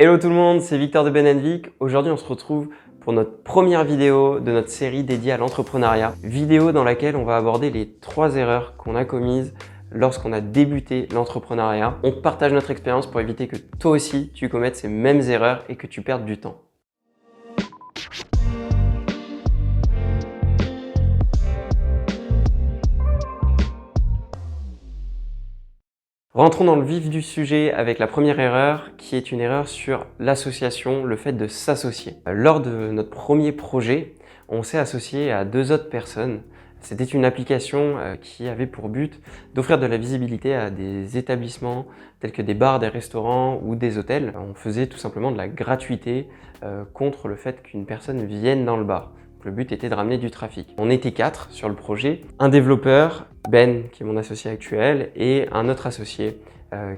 Hello tout le monde, c'est Victor de Ben & Vic. Aujourd'hui, on se retrouve pour notre première vidéo de notre série dédiée à l'entrepreneuriat. Vidéo dans laquelle on va aborder les 3 erreurs qu'on a commises lorsqu'on a débuté l'entrepreneuriat. On partage notre expérience pour éviter que toi aussi tu commettes ces mêmes erreurs et que tu perdes du temps. Rentrons dans le vif du sujet avec la première erreur qui est une erreur sur l'association, le fait de s'associer. Lors de notre premier projet, on s'est associé à 2 autres personnes. C'était une application qui avait pour but d'offrir de la visibilité à des établissements tels que des bars, des restaurants ou des hôtels. On faisait tout simplement de la gratuité contre le fait qu'une personne vienne dans le bar. Le but était de ramener du trafic. On était 4 sur le projet, un développeur, Ben, qui est mon associé actuel, et un autre associé,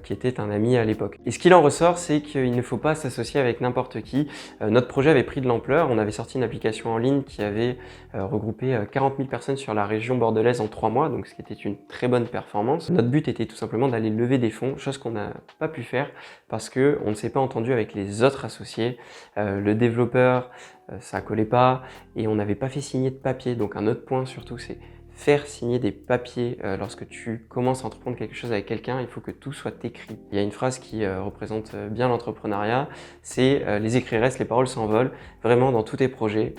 qui était un ami à l'époque. Et ce qu'il en ressort, c'est qu'il ne faut pas s'associer avec n'importe qui. Notre projet avait pris de l'ampleur, on avait sorti une application en ligne qui avait regroupé 40 000 personnes sur la région bordelaise en 3 mois, donc ce qui était une très bonne performance. Notre but était tout simplement d'aller lever des fonds, chose qu'on n'a pas pu faire parce qu'on ne s'est pas entendu avec les autres associés. Le développeur, ça collait pas et on n'avait pas fait signer de papier. Donc un autre point surtout, c'est faire signer des papiers lorsque tu commences à entreprendre quelque chose avec quelqu'un, il faut que tout soit écrit. Il y a une phrase qui représente bien l'entrepreneuriat, c'est les écrits restent, les paroles s'envolent. Vraiment dans tous tes projets,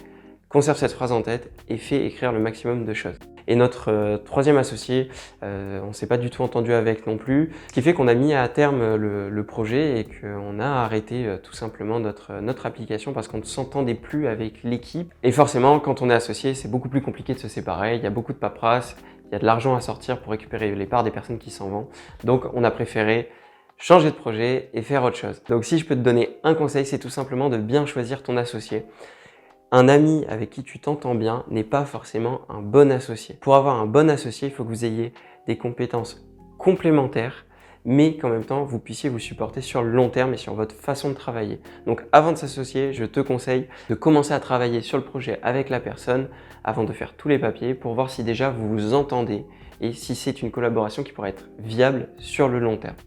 conserve cette phrase en tête et fais écrire le maximum de choses. Et notre troisième associé, on ne s'est pas du tout entendu avec non plus, ce qui fait qu'on a mis à terme le projet et qu'on a arrêté tout simplement notre application parce qu'on ne s'entendait plus avec l'équipe. Et forcément, quand on est associé, c'est beaucoup plus compliqué de se séparer, il y a beaucoup de paperasse, il y a de l'argent à sortir pour récupérer les parts des personnes qui s'en vont. Donc on a préféré changer de projet et faire autre chose. Donc si je peux te donner un conseil, c'est tout simplement de bien choisir ton associé. Un ami avec qui tu t'entends bien n'est pas forcément un bon associé. Pour avoir un bon associé, il faut que vous ayez des compétences complémentaires, mais qu'en même temps, vous puissiez vous supporter sur le long terme et sur votre façon de travailler. Donc avant de s'associer, je te conseille de commencer à travailler sur le projet avec la personne avant de faire tous les papiers pour voir si déjà vous vous entendez et si c'est une collaboration qui pourrait être viable sur le long terme.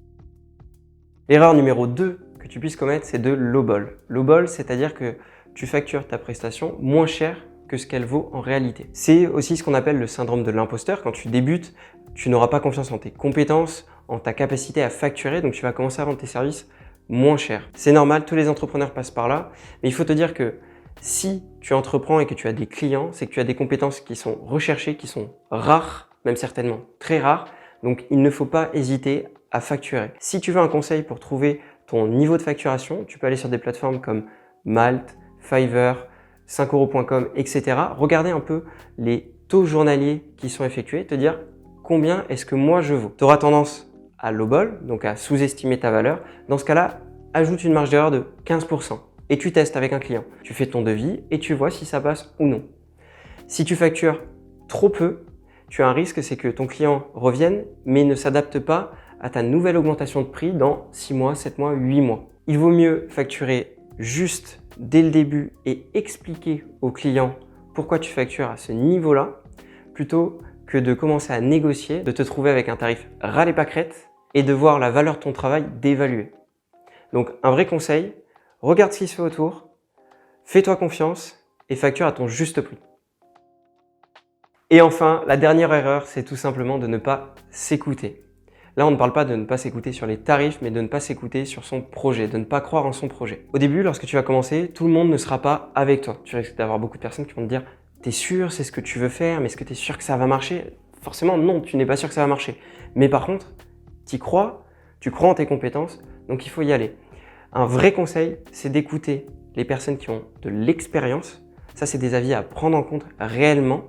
L'erreur numéro 2 que tu puisses commettre, c'est de lowball. Lowball, c'est-à-dire que tu factures ta prestation moins cher que ce qu'elle vaut en réalité. C'est aussi ce qu'on appelle le syndrome de l'imposteur. Quand tu débutes, tu n'auras pas confiance en tes compétences, en ta capacité à facturer, donc tu vas commencer à vendre tes services moins cher. C'est normal, tous les entrepreneurs passent par là, mais il faut te dire que si tu entreprends et que tu as des clients, c'est que tu as des compétences qui sont recherchées, qui sont rares, même certainement très rares, donc il ne faut pas hésiter à facturer. Si tu veux un conseil pour trouver ton niveau de facturation, tu peux aller sur des plateformes comme Malte, Fiverr, 5euros.com, etc. Regardez un peu les taux journaliers qui sont effectués, te dire combien est-ce que moi je vaux. Tu auras tendance à lowball, donc à sous-estimer ta valeur. Dans ce cas-là, ajoute une marge d'erreur de 15% et tu testes avec un client. Tu fais ton devis et tu vois si ça passe ou non. Si tu factures trop peu, tu as un risque, c'est que ton client revienne mais ne s'adapte pas à ta nouvelle augmentation de prix dans 6 mois, 7 mois, 8 mois. Il vaut mieux facturer juste dès le début et expliquer au client pourquoi tu factures à ce niveau-là, plutôt que de commencer à négocier, de te trouver avec un tarif ras les pâquerettes et de voir la valeur de ton travail dévaluée. Donc un vrai conseil, regarde ce qui se fait autour, fais-toi confiance et facture à ton juste prix. Et enfin, la dernière erreur, c'est tout simplement de ne pas s'écouter. Là, on ne parle pas de ne pas s'écouter sur les tarifs, mais de ne pas s'écouter sur son projet, de ne pas croire en son projet. Au début, lorsque tu vas commencer, tout le monde ne sera pas avec toi. Tu risques d'avoir beaucoup de personnes qui vont te dire « T'es sûr, c'est ce que tu veux faire, mais est-ce que t'es sûr que ça va marcher ?» Forcément, non, tu n'es pas sûr que ça va marcher. Mais par contre, tu crois en tes compétences, donc il faut y aller. Un vrai conseil, c'est d'écouter les personnes qui ont de l'expérience. Ça, c'est des avis à prendre en compte réellement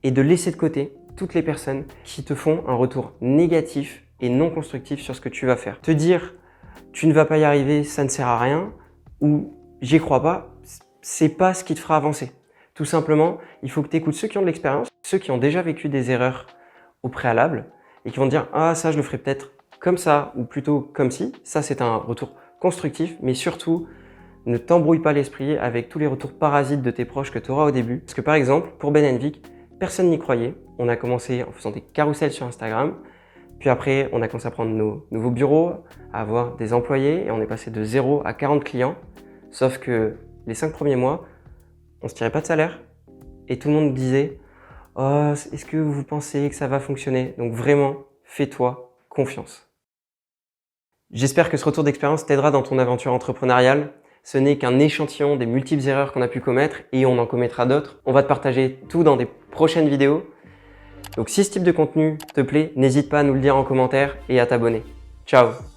et de laisser de côté toutes les personnes qui te font un retour négatif et non constructif sur ce que tu vas faire. Te dire « tu ne vas pas y arriver, ça ne sert à rien » ou « j'y crois pas », c'est pas ce qui te fera avancer. Tout simplement, il faut que tu écoutes ceux qui ont de l'expérience, ceux qui ont déjà vécu des erreurs au préalable et qui vont te dire « ah ça je le ferai peut-être comme ça ou plutôt comme ci ». Ça c'est un retour constructif, mais surtout ne t'embrouille pas l'esprit avec tous les retours parasites de tes proches que tu auras au début. Parce que par exemple, pour Ben & Vic, personne n'y croyait. On a commencé en faisant des carousels sur Instagram. Puis après, on a commencé à prendre nos nouveaux bureaux, à avoir des employés et on est passé de 0 à 40 clients. Sauf que les 5 premiers mois, on ne se tirait pas de salaire et tout le monde disait « Oh, est-ce que vous pensez que ça va fonctionner ?» Donc vraiment, fais-toi confiance. J'espère que ce retour d'expérience t'aidera dans ton aventure entrepreneuriale. Ce n'est qu'un échantillon des multiples erreurs qu'on a pu commettre et on en commettra d'autres. On va te partager tout dans des prochaines vidéos. Donc si ce type de contenu te plaît, n'hésite pas à nous le dire en commentaire et à t'abonner. Ciao!